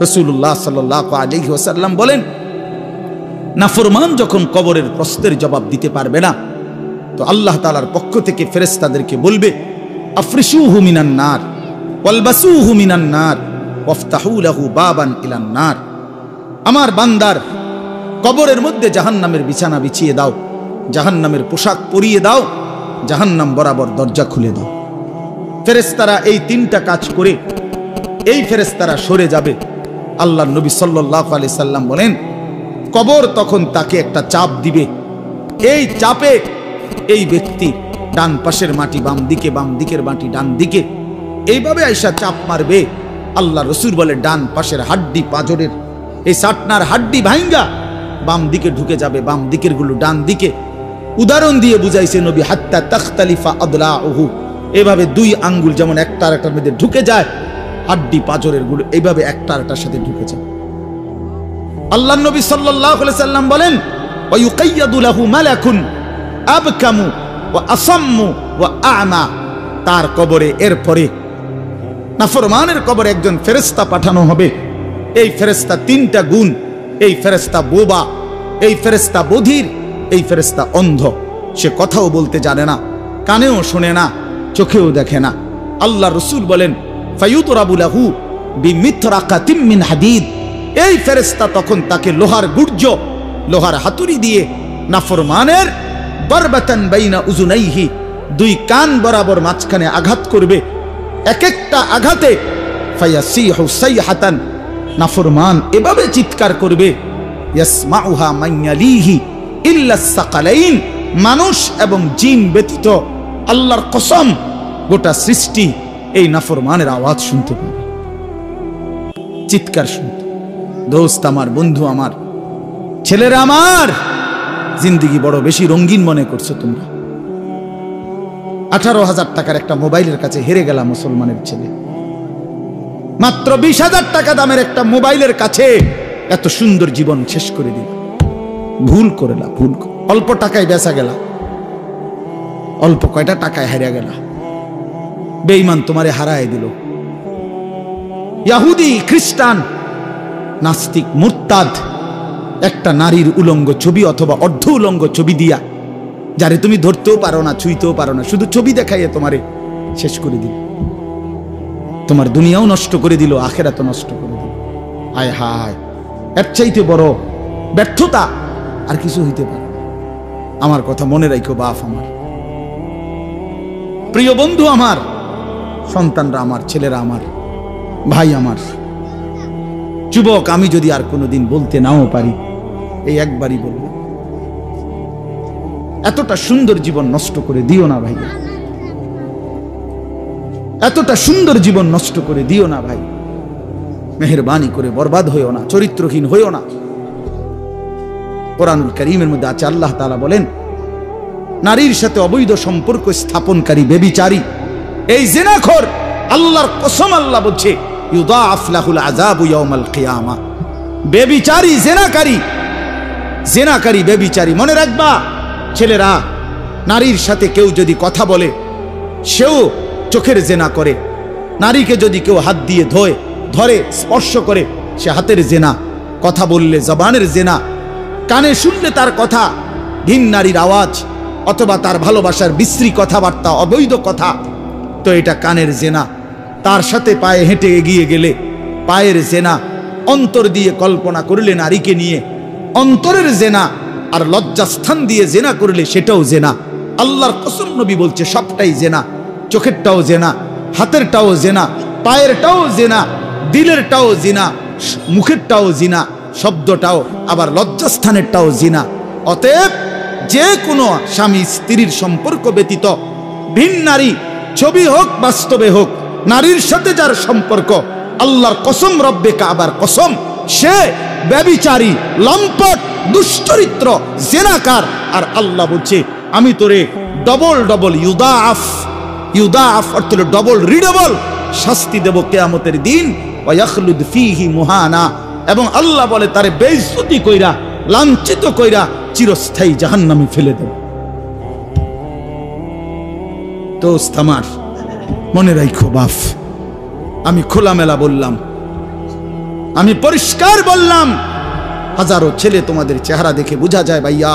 রাসূলুল্লাহ সাল্লাল্লাহু আলাইহি ওয়াসাল্লাম বলেন, নাফরমান যখন কবরের প্রশ্নের জবাব দিতে পারবে না, তো আল্লাহ তাআলার পক্ষ থেকে ফেরেশতাদেরকে বলবে, আফরিশুহু মিনান নার ওয়ালবাসুহু মিনান নার ওয়াফতাহু লাহু বাবান ইলান নার। আমার বান্দার কবরের মধ্যে জাহান্নামের বিছানা বিছিয়ে দাও, জাহান্নামের পোশাক পরিয়ে দাও, জাহান্নাম বরাবর দরজা খুলে দাও। ফেরেশতারা এই তিনটা কাজ করে এই ফেরেশতারা সরে যাবে। আল্লাহর নবী সাল্লাল্লাহু আলাইহি সাল্লাম বলেন, কবর তখন তাকে একটা চাপ দিবে। এই চাপে এই ব্যক্তি ডান পাশের মাটি বাম দিকে, বাম দিকের মাটি ডান দিকে, এইভাবে আইসা চাপ মারবে। আল্লাহ রাসূল বলে, ডান পাশের হাড্ডি পাঁজরের এই সাটনার হাড্ডি ভাঙ্গা বাম দিকে ঢুকে যাবে, বাম দিকের গুলো ডান দিকে। উদাহরণ দিয়ে বুঝাইছে নবী, হাত্তা তাখতালিফা আদলাউহু, এভাবে দুই আঙ্গুল যেমন একটা আরেকটার মধ্যে ঢুকে যায়, হাড্ডি পাঁজরের গুলো এইভাবে একটা আরেকটার সাথে ঢুকে যায়। আল্লাহর নবী সাল্লাল্লাহু আলাইহি সাল্লাম বলেন, ওয়া ইউকাইয়াদু লাহু মালাকুন আবকামু ওয়া আসাম্মু ওয়া আ'মা। তার কবরে এরপরে নাফরমানের কবরে একজন ফেরেশতা পাঠানো হবে। এই ফেরেশতা তিনটা গুণ, এই ফেরেশতা বোবা, এই ফেরেশতা বধির, এই ফেরেশতা অন্ধ। সে কথাও বলতে জানে না, কানেও শোনে না, চোখেও দেখে না। আল্লাহ রাসূল বলেন, ফায়ুতরাবু লাহু বিমিতরাকাতিম মিন হাদিদ। এই ফেরেশতা তখন তাকে লোহার গুর্জ, লোহার হাতুড়ি দিয়ে নাফরমানের বারবাতান বাইনা উযুনাইহি, দুই কান বরাবর মাঝখানে আঘাত করবে। এক একটা আঘাতে ফায়াসিহু সাইহাতান, নাফরমান এভাবে চিৎকার করবে, ইয়াসমাউহা মান ইয়ালিহি ইল্লা সাকালাইন, মানুষ এবং জিন ব্যতীত আল্লাহর কসম গোটা সৃষ্টি এই নাফরমানের আওয়াজ শুনতে পাবে, চিৎকার শুনতে। দোস্ত আমার, বন্ধু আমার, ছেলেরা আমার, জিন্দেগি বড় বেশি রঙিন মনে করছো তোমরা। 18,000 টাকার একটা মোবাইলের কাছে হেরে গেল মুসলমানের ছেলে। মাত্র 20,000 টাকা দামের একটা মোবাইলের কাছে এত সুন্দর জীবন শেষ করে দিল। ভুল করেলা, ভুল। অল্প টাকায় বেচা গেল, অল্প কয়টা টাকায় হারিয়ে গেল। বেঈমান তোমারে হারায় দিল। ইহুদি, খ্রিস্টান, নাস্তিক, মুরতাদ একটা নারীর উলঙ্গ ছবি অথবা অর্ধ উলঙ্গ ছবি দিয়া, যারে তুমি ধরতেও পারো না, ছুঁইতেও পারো না, শুধু ছবি দেখাইয়া তোমারে শেষ করে দিল। তোমার দুনিয়াও নষ্ট করে দিল, আখিরাতও নষ্ট করে দিল। হায় হায়, এর চাইতে বড় ব্যর্থতা আর কিছু হইতে পারে না। আমার কথা মনে রাখো বাপ আমার, প্রিয় বন্ধু আমার, সন্তানরা আমার, ছেলেরা আমার, ভাই আমার, যুবক, আমি যদি আর কোনোদিন বলতে নাও পারি, এই একবারই বলবো, এতটা সুন্দর জীবন নষ্ট করে দিও না ভাই, এতটা সুন্দর জীবন নষ্ট করে দিও না ভাই। মেহেরবানি করে বরবাদ হইও না, চরিত্রহীন হইও না। কোরআনুল কারীমের মধ্যে আছে, আল্লাহ তাআলা বলেন, নারীর সাথে অবৈধ সম্পর্ক স্থাপনকারী ব্যভিচারী, এই জিনাখোর, আল্লাহর কসম আল্লাহ বলছে, ইউদাআফ লাহুল আযাবু ইয়াউমাল কিয়ামা। ব্যভিচারী, জিনাকারী, জিনাকারী, ব্যভিচারী। মনে রাখবা ছেলেরা, নারীর সাথে কেউ যদি কথা বলে, সেও চোখের জেনা করে। নারীকে যদি কেউ হাত দিয়ে ধরে স্পর্শ করে, সে হাতের জেনা। কথা বললে জবানের জেনা। কানে শুনলে তার কথা ভিন নারীর আওয়াজ অথবা তার ভালোবাসার বিশ্রী কথাবার্তা, অবৈধ কথা, তো এটা কানের জেনা। তার সাথে পায়ে হেঁটে এগিয়ে গেলে পায়ের জেনা। অন্তর দিয়ে কল্পনা করলে নারীকে নিয়ে, অন্তরের জেনা। আর লজ্জাস্থান দিয়ে জেনা করলে সেটাও জেনা। আল্লাহর কসম, নবী বলছে সবটাই জেনা। চোখেরটাও জেনা, হাতেরটাও জেনা, পায়েরটাও জেনা, দিলেরটাও জিনা, মুখেরটাও জিনা, শব্দটাও, আবার লজ্জাস্থানেরটাও জিনা। অতএব যে কোনো স্বামী স্ত্রীর সম্পর্ক ব্যতীত ভিন নারী, ছবি হোক বাস্তবে হোক, নারীর সাথে যার সম্পর্ক, আল্লাহর কসম, রব্বে কাবার কসম, সে ব্যভিচারী, লম্পট, দুশ্চরিত্র, জেনাকার। আর আল্লাহ বলছে, আমি তোরে ডবল ডবল ইউদাআফ, ইউদাআফ অর্থ হলো ডবল রিডবল শাস্তি দেব কিয়ামতের দিন। ওয়া ইয়াখলুদ ফীহি মুহানা, এবং আল্লাহ বলে তারে বেইজ্জতি কইরা, লাঞ্ছিত কইরা চিরস্থায়ী জাহান্নামে ফেলে দেব। দোস্ত আমার, মনে রাখো বাপ, আমি খোলামেলা বললাম, আমি পরিষ্কার বললাম, হাজারো ছেলে তোমাদের চেহারা দেখে বোঝা যায় ভাইয়া।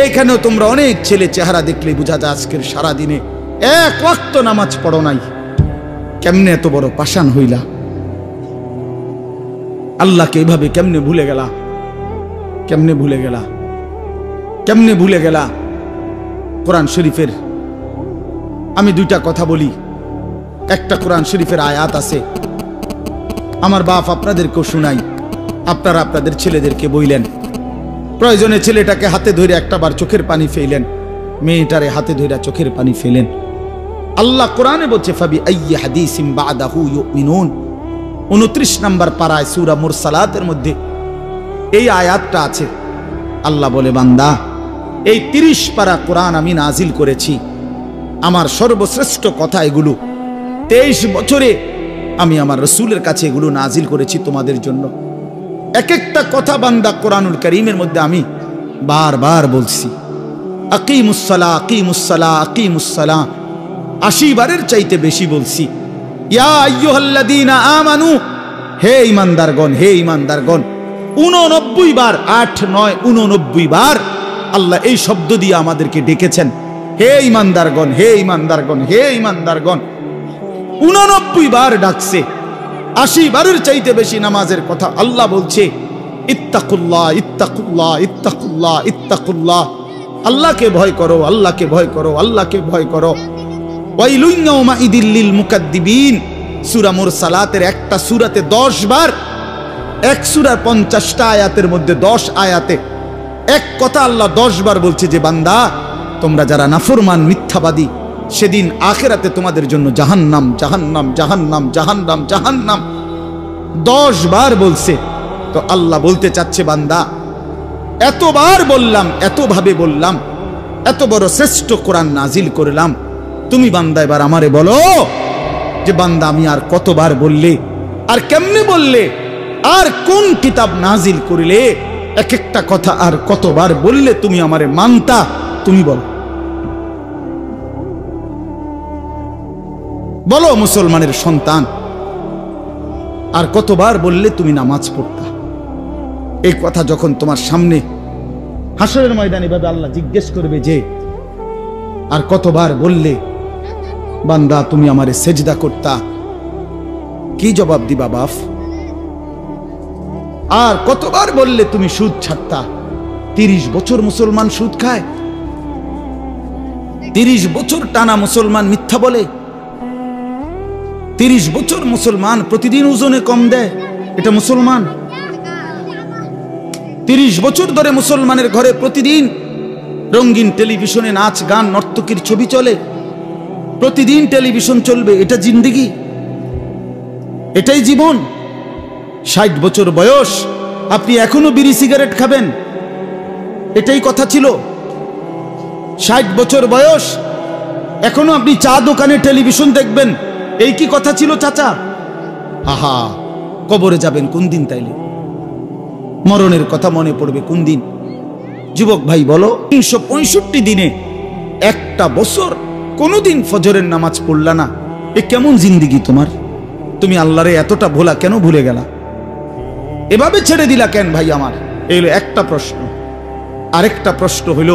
এইখানেও তোমরা অনেক ছেলে চেহারা দেখলে বোঝা যায় আজকের সারা দিনে এক ওয়াক্ত নামাজ পড়ো নাই। কেমনে এত বড় পাষাণ হইলা? আল্লাহকে এইভাবে কেমনে ভুলে গেলা? কেমনে ভুলে গেলা? কেমনে ভুলে গেলা? কোরআন শরীফের আমি দুইটা কথা বলি। একটা কোরআন শরীফের আয়াত আছে, আমার বাপ আপনাদেরকেও শুনাই, আপনারা আপনাদের ছেলেদেরকে বইলেন। প্রয়োজনে ছেলেটাকে হাতে ধরে একটাবার চোখের পানি ফেলেন, মেয়েটারে হাতে ধরে চোখের পানি ফেলেন। আল্লাহ কোরআনে বলছে ফাবি আইয়ি হাদিসিম বাদাহু ইউমিনুন, 29 নম্বর পারায় সূরা মুরসালাতের মধ্যে এই আয়াতটা আছে। আল্লাহ বলে, বান্দা এই 30 পারা কোরআন আমি নাজিল করেছি, আমার সর্বশ্রেষ্ঠ কথা এগুলো। 23 বছরে আমি আমার রাসূলের কাছে এগুলো নাজিল করেছি তোমাদের জন্য। এক একটা কথা বান্দা কোরআনুল কারীমের মধ্যে আমি বারবার বলছি, আকিমুস সালাহ আকিমুস সালাহ আকিমুস সালাহ, 80 বারের চাইতে বেশি বলছি। ইয়া আইয়ুহাল্লাযীনা আমানু, হে ঈমানদারগণ, হে ঈমানদারগণ। 89 বার, 8 9 89 বার আল্লাহ এই শব্দ দিয়ে আমাদেরকে ডেকেছেন, হে ঈমানদারগণ, হে ঈমানদারগণ, হে ঈমানদারগণ। 89 বার ডাকছে। 80 বারের চাইতে বেশি নামাজের কথা আল্লাহ বলছে, ইত্তাকুল্লাহ ইত্তাকুল্লাহ ইত্তাকুল্লাহ ইত্তাকুল্লাহ, আল্লাহকে ভয় করো, আল্লাহকে ভয় করো, আল্লাহকে ভয় করো। ওয়াইলুন ইয়াউমাইদিল লিল মুকাদ্দিবিন, সূরা মুরসালাতের একটা সূরাতে 10 বার, এক সূরার 50টা আয়াতের মধ্যে 10 আয়াতে এক কথা আল্লাহ 10 বার বলছে যে বান্দা তোমরা যারা নাফরমান মিথ্যাবাদী, সেদিন আখিরাতে তোমাদের জন্য জাহান্নাম জাহান্নাম জাহান্নাম জাহান্নাম জাহান্নাম 10 বার বলছে। তো আল্লাহ বলতে চাচ্ছে, বান্দা এতবার বললাম, এতভাবে বললাম, এত বড় শ্রেষ্ঠ কোরআন নাজিল করলাম, তুমি বান্দা এবার আমারে বলো যে বান্দা আমি আর কতবার বললে, আর কেমনে বললে, আর কোন কিতাব নাজিল করিলে এক একটা কথা আর কতবার বললে তুমি আমারে মানতা? তুমি বলো, বলো মুসলমানের সন্তান, আর কতবার বললে তুমি নামাজ পড়তা? এই কথা যখন তোমার সামনে হাসরের ময়দানে ভাবে আল্লাহ জিজ্ঞেস করবে যে আর কতবার বললে বান্দা তুমি আমারে সেজদা করতা, কি জবাব দিবা বাপ? আর কতবার বললে তুমি সুদ ছাড়তা? 30 বছর মুসলমান সুদ খায়, 30 বছর টানা মুসলমান মিথ্যা বলে, 30 বছর মুসলমান প্রতিদিন ওজনে কম দেয়, এটা মুসলমান? 30 বছর ধরে মুসলমানের ঘরে প্রতিদিন রঙিন টেলিভিশনে নাচ গান নর্তকীর ছবি চলে, প্রতিদিন টেলিভিশন চলবে, এটা জিন্দেগি? এটাই জীবন? 60 বছর বয়স আপনি এখনো বিড়ি সিগারেট খাবেন, এটাই কথা ছিল? 60 বছর বয়স এখনো আপনি চা দোকানে টেলিভিশন দেখবেন, এই কি কথা ছিল চাচা? আহা, কবরে যাবেন কোন দিন? তাইলে মরণের কথা মনে পড়বে কোন দিন? যুবক ভাই বলো, 365 দিনে একটা বছর কোনদিন ফজরের নামাজ পড়লা না, এ কেমন জিন্দেগি তোমার? তুমি আল্লাহরে এতটা ভোলা কেন ভুলে গেলা? এভাবে ছেড়ে দিলা কেন ভাই আমার? এই হলো একটা প্রশ্ন। আরেকটা প্রশ্ন হইল,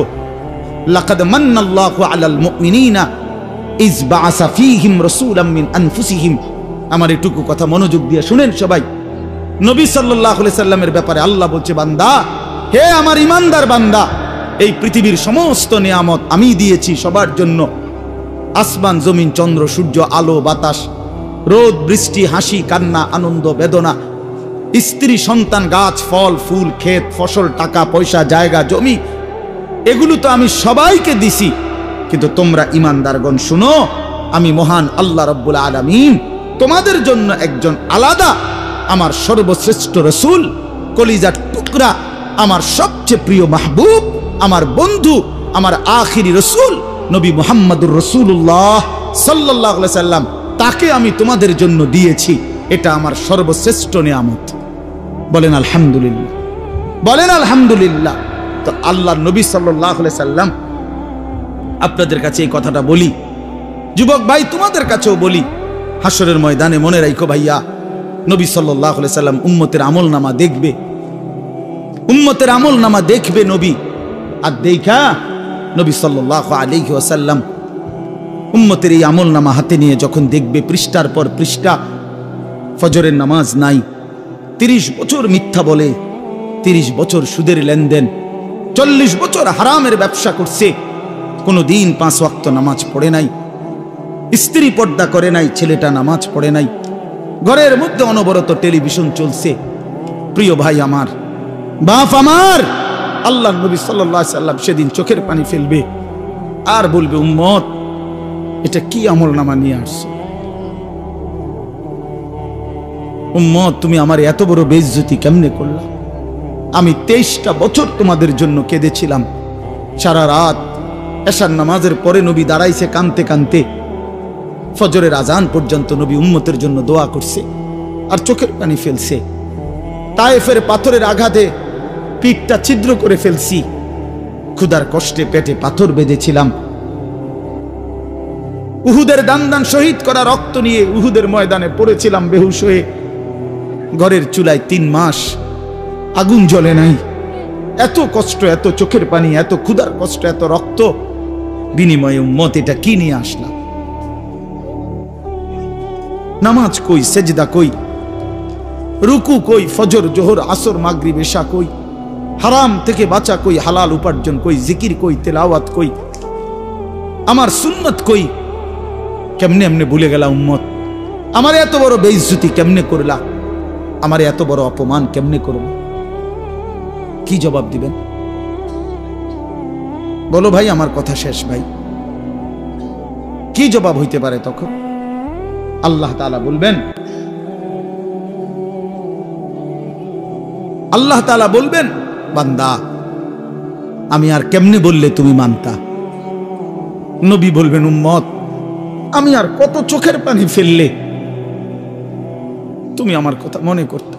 লাকাদ মান্নাল্লাহু আলাল মুমিনিনা ইজ বাআসা ফীহিম রাসূলাম মিন আনফুসিহিম। আমার এটুকু কথা মনোযোগ দিয়ে শুনেন সবাই। নবী সাল্লাল্লাহু আলাইহি সাল্লামের ব্যাপারে আল্লাহ বলছে, বান্দা, হে আমার ইমানদার বান্দা, এই পৃথিবীর সমস্ত নিয়ামত আমি দিয়েছি সবার জন্য। আসমান জমিন চন্দ্র সূর্য আলো বাতাস, রোদ বৃষ্টি, হাসি কান্না, আনন্দ বেদনা, স্ত্রী সন্তান, গাছ ফল ফুল, ক্ষেত ফসল, টাকা পয়সা, জায়গা জমি, এগুলো তো আমি সবাইকে দিছি। কিন্তু তোমরা ইমানদারগণ শুনো, আমি মহান আল্লাহ রাব্বুল আলামিন তোমাদের জন্য একজন আলাদা আমার সর্বশ্রেষ্ঠ রাসূল, কলিজার টুকরা, আমার সবচেয়ে প্রিয় মাহবুব, আমার বন্ধু, আমার আখিরি রাসূল নবী মুহাম্মদুর রাসূলুল্লাহ সাল্লাল্লাহু আলাইহি সাল্লাম, তাকে আমি তোমাদের জন্য দিয়েছি। এটা আমার সর্বশ্রেষ্ঠ নিয়ামত। বলেন আলহামদুলিল্লাহ, বলেন আলহামদুলিল্লাহ। তো আল্লাহর নবী সাল্লাল্লাহু আলাইহি সাল্লাম, আপনাদের কাছে এই কথাটা বলি, যুবক ভাই তোমাদের কাছেও বলি, হাসরের ময়দানে মনে রাখো ভাইয়া, নবী সাল্লাল্লাহু আলাইহি সাল্লাম উম্মতের আমলনামা দেখবে, উম্মতের আমলনামা দেখবে নবী। আর দেখা নবী সাল্লাল্লাহু আলাইহি ওয়াসাল্লাম উম্মতের এই আমলনামা হাতে নিয়ে যখন দেখবে পৃষ্ঠার পর পৃষ্ঠা, ফজরের নামাজ নাই, 30 বছর মিথ্যা বলে, 30 বছর সুদের লেনদেন, 40 বছর হারামের ব্যবসা করছে, কোনো দিন 5 ওয়াক্ত নামাজ পড়ে নাই, স্ত্রী পর্দা করে নাই, ছেলেটা নামাজ পড়ে নাই, ঘরের মধ্যে অনবরত টেলিভিশন চলছে। প্রিয় ভাই আমার, বাপ আমার, আল্লাহর নবী সাল্লাল্লাহু আলাইহি সাল্লাম সেদিন চোখের পানি ফেলবে আর বলবে, উম্মত এটা কি আমলনামা নিয়ে আসছো? উম্মত তুমি আমার এত বড় বেইজ্জতি কেমনে করলা? আমি 23টা বছর তোমাদের জন্য কেঁদেছিলাম। সারা রাত এশার নামাজের পরে নবী দাঁড়াইছে কাঁদতে কাঁদতে, ফজরের আজান পর্যন্ত নবী উম্মতের জন্য দোয়া করছে আর চোখের পানি ফেলছে। তায়েফের পাথরের আঘাতে পিঠটা ছিদ্র করে ফেলছি, ক্ষুধার কষ্টে পেটে পাথর বেঁধেছিলাম। উহুদের দান শহীদ করা রক্ত নিয়ে উহুদের ময়দানে পড়েছিলাম বেহুশ হয়ে। ঘরের চুলায় 3 মাস আগুন জ্বলে নাই। এত কষ্ট, এত চোখের পানি, এত ক্ষুধার কষ্ট, এত রক্ত, বিনিময়ে উম্মত এটা কি নিয়ে আসলাম? নামাজ কই, সেজদা কই, রুকু কই, ফজর জোহর আসর মাগরিব এশা কই, হারাম থেকে বাঁচা কই, হালাল উপার্জন কই, জিকির কই, তেলাওয়াত কই, আমার সুন্নত কই? কেমনে এমনে ভুলে গেলা উম্মত? আমার এত বড় বেইজ্জতি কেমনে করলা? আমার এত বড় অপমান কেমনে করলা? কি জবাব দিবেন বলো ভাই? আমার কথা শেষ ভাই। কি জবাব হইতে পারে তখন? আল্লাহ তাআলা বলবেন, আল্লাহ তাআলা বলবেন, বান্দা আমি আর কেমনে বললে তুমি মানতা? নবী বলবেন, উম্মত আমি আর কত চোখের পানি ফেললে তুমি আমার কথা মনে করতে?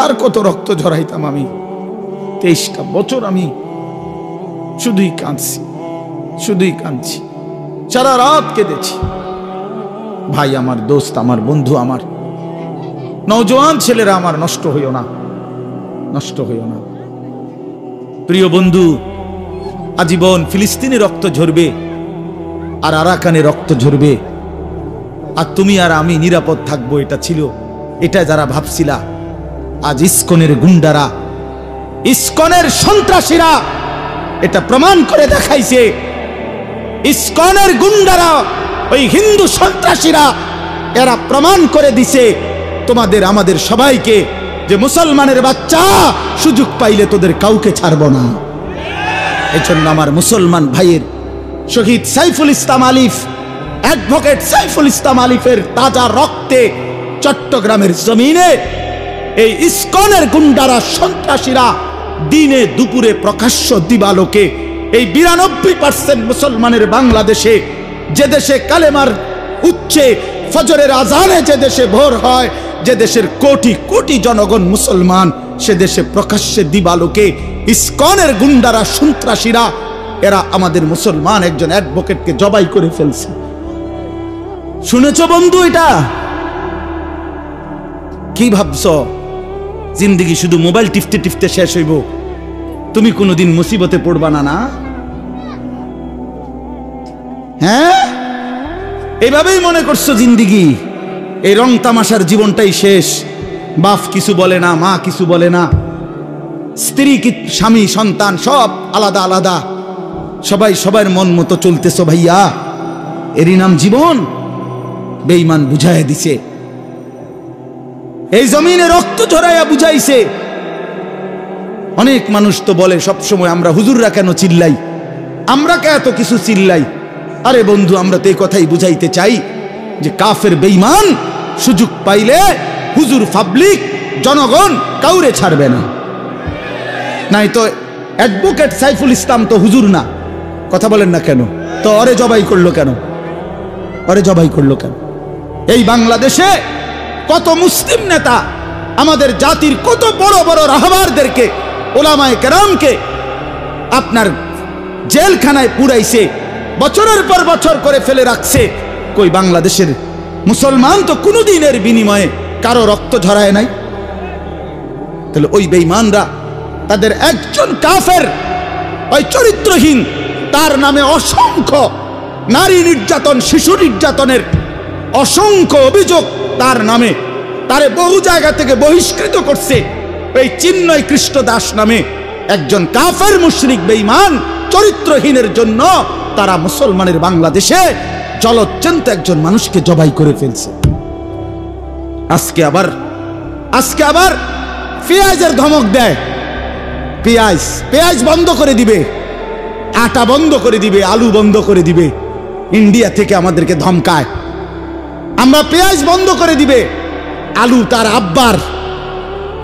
আর কত রক্ত ঝরাইতাম আমি? 23টা বছর আমি শুধুই কাঁদছি, শুধুই কাঁদছি, সারা রাত কেঁদেছি। ভাই আমার, দোস্ত আমার, বন্ধু আমার, নওজোয়ান ছেলেরা আমার, নষ্ট হইও না, নষ্ট হইও না। প্রিয় বন্ধু, আজীবন ফিলিস্তিনে রক্ত ঝরবে আর আরাকানে রক্ত ঝরবে, আর তুমি আর আমি নিরাপদ থাকবো, এটা ছিল, এটা যারা ভাবছিলা, আজ ইসকনের গুন্ডারা, ইসকনের সন্ত্রাসীরা এটা প্রমাণ করে দেখাইছে। ইসকনের গুন্ডারা, ওই হিন্দু সন্ত্রাসীরা, এরা প্রমাণ করে দিছে তোমাদের আমাদের সবাইকে যে মুসলমানের বাচ্চা, সুযোগ পাইলে তোদের কাউকে ছাড়ব না। এজন্য আমার মুসলমান ভাইয়ের শহীদ সাইফুল ইসলাম আলিফ, অ্যাডভোকেট সাইফুল ইসলাম আলিফের তাজা রক্তে চট্টগ্রামের জমিনে এই ইসকনের গুন্ডারা, সন্ত্রাসীরা দিনে দুপুরে প্রকাশ্য দিবালোকে এই 92% মুসলমানের বাংলাদেশে, যে দেশে কালেমার উচ্চে ফজরের আজানে যে দেশে ভোর হয়, যে দেশের কোটি কোটি জনগণ মুসলমান, সে দেশে প্রকাশ্যে দিবালোকে ইসকনের গুন্ডারা, সন্ত্রাসীরা, এরা আমাদের মুসলমান একজন অ্যাডভোকেটকে জবাই করে ফেলছে। শুনেছ বন্ধু? এটা কি ভাবছ? জিন্দেগি শুধু মোবাইল টিপতে টিপতে শেষ হইব? তুমি কোনোদিন মুসিবতে পড়বা না? না, হ্যাঁ, এইভাবেই মনে করছো জিন্দেগি, এই রং তামাশার জীবনটাই শেষ। বাপ কিছু বলে না, মা কিছু বলে না, স্ত্রী, স্বামী, সন্তান সব আলাদা আলাদা, সবাই সবার মন মতো চলতেছ। ভাইয়া, এরই নাম জীবন? বেঈমান বুঝাইয়া দিছে, এই জমিনে রক্ত ঝরাইয়া বুঝাইছে। অনেক মানুষ তো বলে সবসময়, আমরা হুজুররা কেন চিল্লাই, আমরা কে এত কিছু চিল্লাই? আরে বন্ধু, আমরা তো এই কথাই বুঝাইতে চাই যে কাফের বেঈমান সুযোগ পাইলে হুজুর, পাবলিক, জনগণ কাউরে ছাড়বে না। নাই তো অ্যাডভোকেট সাইফুল ইসলাম তো হুজুর না, কথা বলেন না কেন? তো ওরে জবাই করলো কেন? ওরে জবাই করলো কেন? এই বাংলাদেশে কত মুসলিম নেতা, আমাদের জাতির কত বড় বড় রাহবারদেরকে, ওলামায়ে কেরামকে আপনার জেলখানায় পুরাইছে, বছরের পর বছর করে ফেলে রাখছে। কই বাংলাদেশের মুসলমান তো কোনো দিনের বিনিময়ে কারো রক্ত ঝরায় নাই। তাহলে ওই বেঈমানরা তাদের একজন কাফের, ওই চরিত্রহীন, তার নামে অসংখ্য নারী নির্যাতন, শিশু নির্যাতনের অসংখ্য অভিযোগ তার নামে, তারে বহু জায়গা থেকে বহিষ্কৃত করছে। এই চিন্ময় কৃষ্ণ দাস নামে একজন কাফের মুশরিক বেঈমান চরিত্রহীনের জন্য তারা মুসলমানের বাংলাদেশে জলজ্জন্ত একজন মানুষকে জবাই করে ফেলছে। আজকে আবার পেঁয়াজের ধমক দেয়, পেঁয়াজ বন্ধ করে দিবে, আটা বন্ধ করে দিবে, আলু বন্ধ করে দিবে। ইন্ডিয়া থেকে আমাদেরকে ধমকায়, আমরা পেঁয়াজ বন্ধ করে দিবে। আলু তার আব্বার,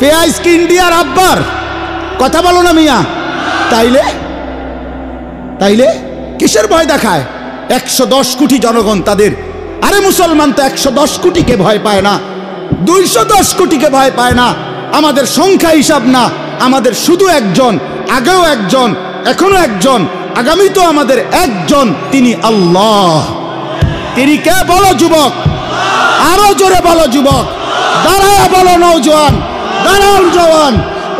পেঁয়াজ কি ইন্ডিয়ার আব্বার? কথা বলো না মিয়া। তাইলে কিসের ভয় দেখায়? 110 কোটি জনগণ তাদের। আরে মুসলমান তো 110 কোটিকে ভয় পায় না, 210 কোটিকে ভয় পায় না। আমাদের সংখ্যা হিসাব না, আমাদের শুধু একজন, আগেও একজন, এখনো একজন, আগামী তো আমাদের একজন, তিনি আল্লাহ। তিনি কে? বলো যুবক, আরো জোরে বলো যুবক, দাঁড়াও বলো নওজোয়ান, দাঁড়াও জওয়ান,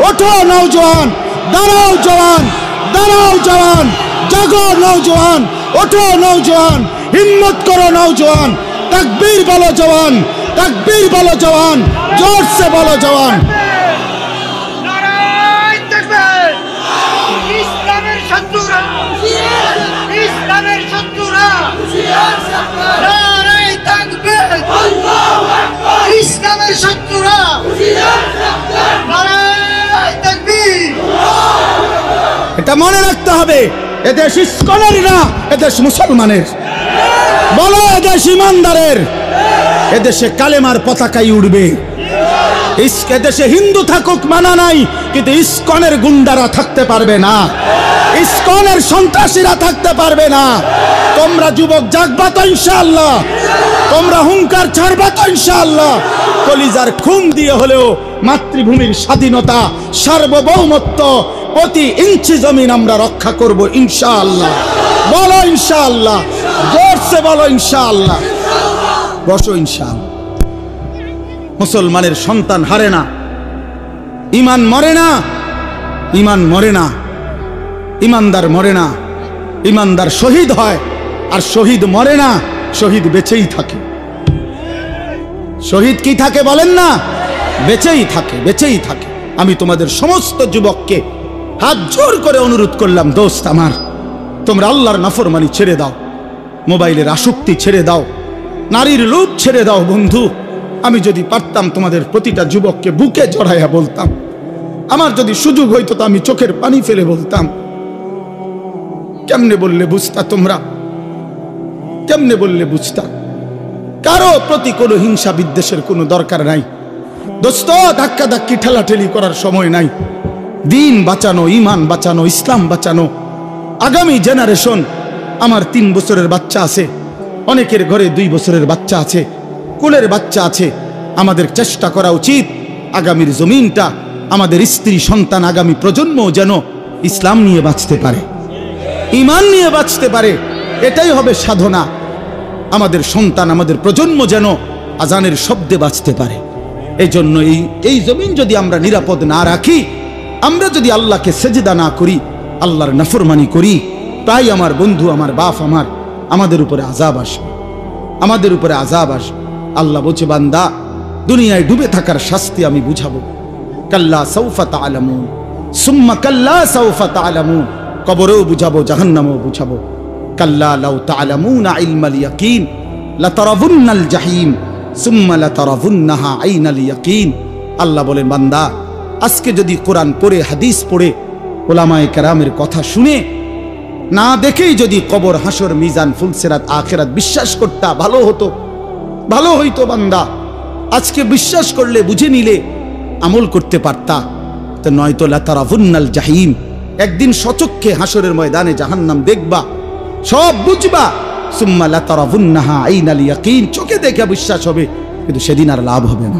ওঠো নওজোয়ান, দাঁড়াও জওয়ান, দাঁড়াও জওয়ান, জাগো নওজোয়ান, ওঠো নওজোয়ান, হিম্মত করো নওজোয়ান, তাকবীর বলো জওয়ান, তাকবীর বলো জওয়ান, জোর से বলো জওয়ান। নারায়ে তাকবীর। ইসলামের শত্রুরা, ইসলামের শত্রুরা, নারায়ে তাকবীর। আল্লাহু আকবার। ইসলামের শত্রুরা, নারায়ে তাকবীর। এটা মনে রাখতে হবে, এদেশ ইসকনের না, এদেশ মুসলমানের। বলো এদেশ ইমানদারের। এদেশে কালেমার পতাকাই উড়বে। এদেশে হিন্দু থাকুক মানা নাই, কিন্তু ইসকনের গুন্ডারা থাকতে পারবে না, ইসকনের সন্ত্রাসীরা থাকতে পারবে না। তোমরা যুবক জাগবা তো ইনশাআল্লাহ, তোমরা হুঙ্কার ছাড়বা তো ইনশাআল্লাহ। কলিজার খুন দিয়ে হলেও মাতৃভূমির স্বাধীনতা, সার্বভৌমত্ব, প্রতি ইঞ্চি জমিন আমরা রক্ষা করব ইনশাআল্লাহ। বলো ইনশাআল্লাহ, জোরসে বলো ইনশাআল্লাহ। বসো ইনশাআল্লাহ। মুসলমানের সন্তান হারে না, ইমান মরে না, ইমান মরে না, ইমানদার মরে না। ইমানদার শহীদ হয়, আর শহীদ মরে না, শহীদ বেঁচেই থাকে। শহীদ কি থাকে বলেন না? বেঁচেই থাকে, বেঁচেই থাকে। আমি তোমাদের সমস্ত যুবককে হাত জোর করে অনুরোধ করলাম, দোস্ত আমার, তোমরা আল্লাহর নাফরমানি ছেড়ে দাও, মোবাইলের আসক্তি ছেড়ে দাও, নারীর লোভ ছেড়ে দাও। বন্ধু, আমি যদি পারতাম তোমাদের প্রতিটা যুবককে বুকে জড়াইয়া বলতাম, আমার যদি সুযোগ হইতো তো আমি চোখের পানি ফেলে বলতাম। কেমনে বললে বুঝতা তোমরা? কেমনে বললে বুঝতা? কারো প্রতি কোনো হিংসা বিদ্বেষের কোনো দরকার নাই দোস্ত। ধাক্কা ধাক্কি ঠেলাঠেলি করার সময় নাই। দিন বাঁচানো, ইমান বাঁচানো, ইসলাম বাঁচানো। আগামী জেনারেশন, আমার 3 বছরের বাচ্চা আছে, অনেকের ঘরে 2 বছরের বাচ্চা আছে, কোলের বাচ্চা আছে। আমাদের চেষ্টা করা উচিত আগামীর জমিনটা, আমাদের স্ত্রী সন্তান, আগামী প্রজন্ম যেন ইসলাম নিয়ে বাঁচতে পারে, ইমান নিয়ে বাঁচতে পারে। এটাই হবে সাধনা। আমাদের সন্তান, আমাদের প্রজন্ম যেন আজানের শব্দে বাঁচতে পারে। এই জন্য এই জমিন যদি আমরা নিরাপদ না রাখি, আমরা যদি আল্লাহকে সেজদা না করি, আল্লাহর নাফরমানি করি, তাই আমার বন্ধু, আমার বাপ, আমাদের উপরে আযাব আসবে, আমাদের উপরে আযাব আসবে। আল্লাহ বলছে, বান্দা, দুনিয়ায় ডুবে থাকার শাস্তি আমি বুঝাবো। কাল্লা সাউফা তা'লামুন, সুম্মা কাল্লা সাউফা তা'লামুন। কবরেও বুঝাবো, জাহান্নামেও বুঝাবো। কাল্লা লাউ তা'লামুনা ইলমাল ইয়াকিন লাতারাবুন্নাল জাহিম সুম্মা লাতারাবুন্নাহা আইনাল ইয়াকিন। আল্লাহ বলেন, বান্দা, আজকে যদি কোরআন পড়ে, হাদিস পড়ে, উলামায়ে কেরামের কথা শুনে, না দেখেই যদি কবর, হাসর, মিজান, ফুলসিরাত, আখিরাত বিশ্বাস করতা, ভালো হতো, ভালো হইতো। বান্দা, আজকে বিশ্বাস করলে, বুঝে নিলে, আমল করতে পারতা। তো নয়তো লাতারাবুন্নাল জাহিম, একদিন সচক্ষে হাসরের ময়দানে জাহান্নাম দেখবা, সব বুঝবা। সুম্মা লাতারাবুন্নাহা আইনাল ইয়াকিন, চোখে দেখে বিশ্বাস হবে, কিন্তু সেদিন আর লাভ হবে না।